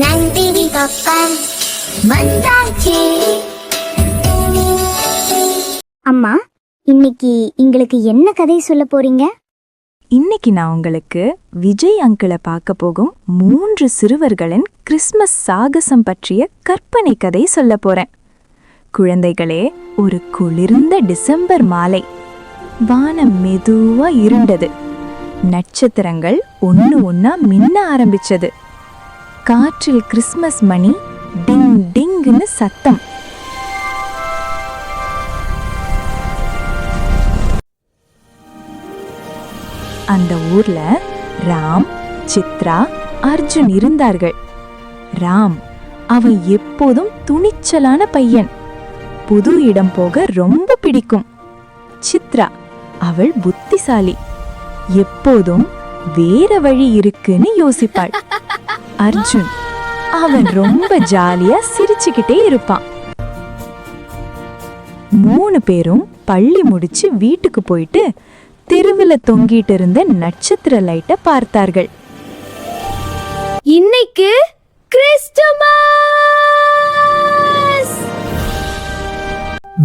நந்தினி பப்பன் வந்தாச்சு. அம்மா, இன்னைக்கு எங்களுக்கு என்ன கதை சொல்ல போறீங்க? இன்னைக்கு நான் உங்களுக்கு விஜய் அங்கிளை பார்க்க போகும் 3 சிறுவர்களின் கிறிஸ்மஸ் சாகசம் பற்றிய கற்பனை கதை சொல்ல போறேன். குழந்தைகளே, ஒரு குளிர்ந்த டிசம்பர் மாலை. வானம் மெதுவா இருண்டது. நட்சத்திரங்கள் ஒண்ணு ஒண்ணா மின்ன ஆரம்பிச்சது. காற்றில் கிறிஸ்மஸ் மணி டிங் டிங்னு சத்தம். அந்த ஊர்ல ராம், சித்ரா, அர்ஜுன் இருந்தார்கள். ராம், அவன் எப்போதும் துணிச்சலான பையன். புது இடம் போக ரொம்ப பிடிக்கும். சித்ரா, அவள் புத்திசாலி. எப்போதும் வேற வழி இருக்குன்னு யோசிப்பாள். அர்ஜுன், அவன் ரொம்ப ஜாலியா சிரிச்சுக்கிட்டே இருப்பான். 3 பேரும் பள்ளி முடிச்சு வீட்டுக்கு போயிட்டு தெருவில் தொங்கிட்டு இருந்த நட்சத்திர லைட்டை பார்த்தார்கள். இன்னைக்கு கிறிஸ்துமஸ்!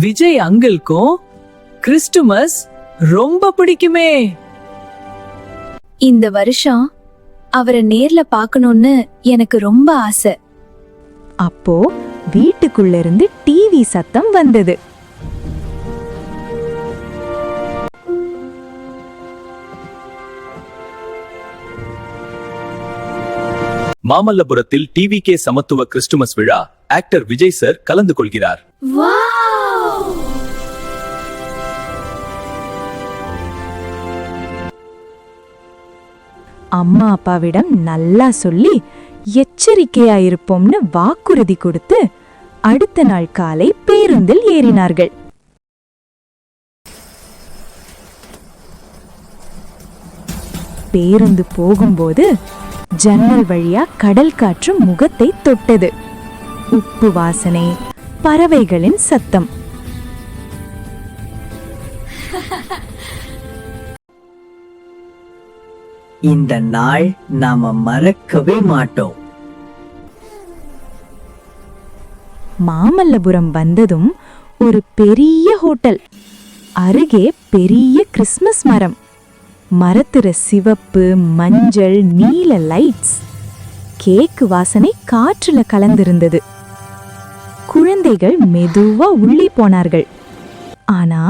விஜய் அங்கிள்க்கும் கிறிஸ்துமஸ் ரொம்ப பிடிக்குமே. இந்த வருஷம் அவரை நேர்ல பார்க்கணும்னு எனக்கு ரொம்ப ஆசை. அப்போ வீட்டுக்குள்ள இருந்து டிவி சத்தம் வந்தது. மாமல்லபுரத்தில் டிவிகே சமத்துவ கிறிஸ்துமஸ் விழா ஆக்டர் விஜய் சார் கலந்து கொள்கிறார். அம்மா அப்பாவிடம் நல்லா சொல்லி எச்சரிக்கையாயிருப்போம்னு வாக்குறுதி கொடுத்து அடுத்த நாள் காலை பேருந்தில் ஏறினார்கள். பேருந்து போகும்போது ஜன்னல் வழியா கடல் காற்று முகத்தை தொட்டது. உப்பு வாசனை, பறவைகளின் சத்தம். இந்த நாள் நாம மறக்கவே மாட்டோம். மாமல்லபுரம் வந்ததும் ஒரு பெரிய ஹோட்டல். அருகே பெரிய கிறிஸ்மஸ் மரம். மரத்துற சிவப்பு, மஞ்சள், நீல லைட்ஸ். கேக்கு வாசனை காற்றுல கலந்திருந்தது. குழந்தைகள் மெதுவா உள்ளே போனார்கள். ஆனா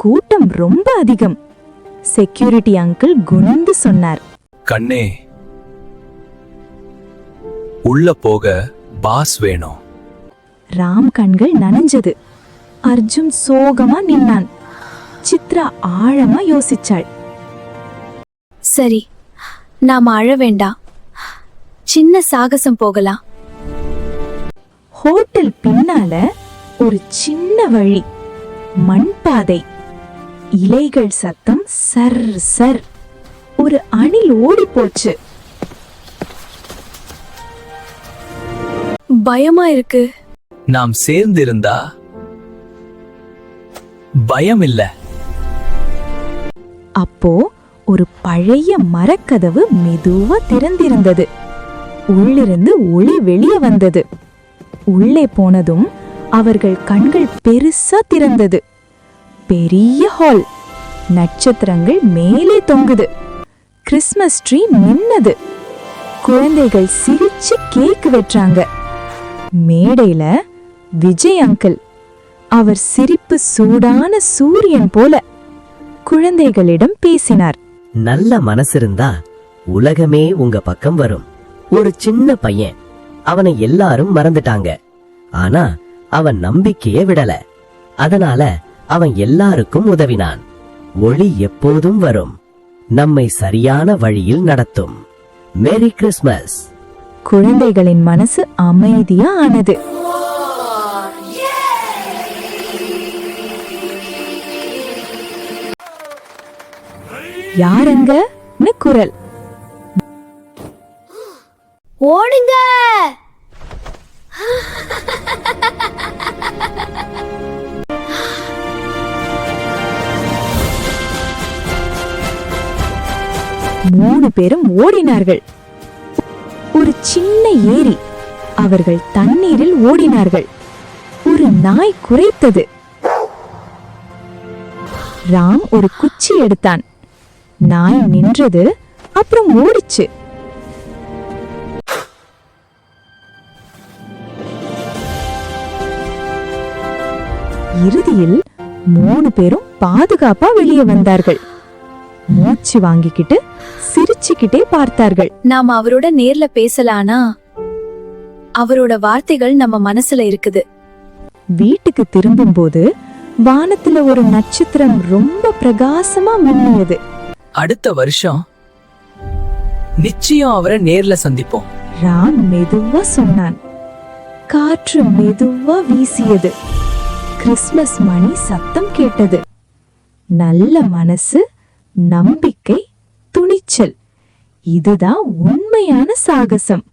கூட்டம் ரொம்ப அதிகம். செக்யூரிட்டி அங்கிள் குனிந்து சொன்னார், கண்ணே, உள்ள போக பாஸ் வேணும். ராம் கண்கள் நனைஞ்சது. அர்ஜுன் சோகமா நின்னான். சித்ரா ஆழமா யோசிச்சாள். சரி, நாம அழ வேண்டாம். சின்ன சாகசம் போகலாம். ஹோட்டல் பின்னால ஒரு சின்ன வழி, மண் பாதை, இலைகள் சத்தம் சர் சர். ஒரு அணில் ஓடி போச்சு. பயமா இருக்கு. நாம் சேர்ந்திருந்தா பயம் இல்ல. அப்போ ஒரு பழைய மரக்கதவு மெதுவா திறந்திருந்தது. உள்ளிருந்து ஒளி வெளியே வந்தது. உள்ளே போனதும் அவர்கள் கண்கள் பெருசா திறந்தது. பெரிய ஹால். நட்சத்திரங்கள் மேலே தொங்குது. கிறிஸ்மஸ் ட்ரீ மின்னது. குழந்தைகள் சிரிச்சு கேக் வெற்றாங்க. மேடையில விஜய் அங்கிள். அவர் சிரிப்பு சூடான சூரியன் போல குழந்தைகளிடம் பேசினார். நல்ல மனசிருந்தா உலகமே உங்க பக்கம் வரும். ஒரு சின்ன பையன், அவனை எல்லாரும் மறந்துட்டாங்க. ஆனா அவன் நம்பிக்கையே விடல. அதனால அவன் எல்லாருக்கும் உதவினான். ஒளி எப்போதும் வரும், நம்மை சரியான வழியில் நடத்தும். Merry Christmas. குழந்தைகளின் மனசு அமைதியா ஆனது. யாருங்கன்னு குரல். ஓடுங்க! மூணு பேரும் ஓடினார்கள். ஒரு சின்ன ஏரி. அவர்கள் தண்ணீரில் ஓடினார்கள். ஒரு நாய் குரைத்தது. ராம் ஒரு குச்சி எடுத்தான். நாய் நின்றது, அப்புறம் ஓடிச்சு. இறுதியில் 3 பேரும் பாதுகாப்பா வெளியே வந்தார்கள். மூச்சு வாங்கிக்கிட்டு சிரிச்சுக்கிட்டே பார்த்தார்கள். நாம அவரோட நேர்ல பேசலானா அவரோட வார்த்தைகள் நம்ம மனசுல இருக்குது. வீட்டுக்கு திரும்பும்போது வானத்துல ஒரு நட்சத்திரம் ரொம்ப பிரகாசமா மின்னியது. அடுத்த வருஷம் நிச்சயம் அவரை நேர்ல சந்திப்போம். ராம் மெதுவா சொன்னான். காற்று மெதுவா வீசியது. கிறிஸ்மஸ் மணி சத்தம் கேட்டது. நல்ல மனசு, நம்பிக்கை, துணிச்சல், இதுதான் உண்மையான சாகசம்.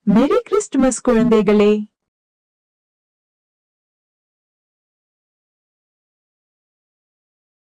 மெரி கிறிஸ்துமஸ் குழந்தைகளே.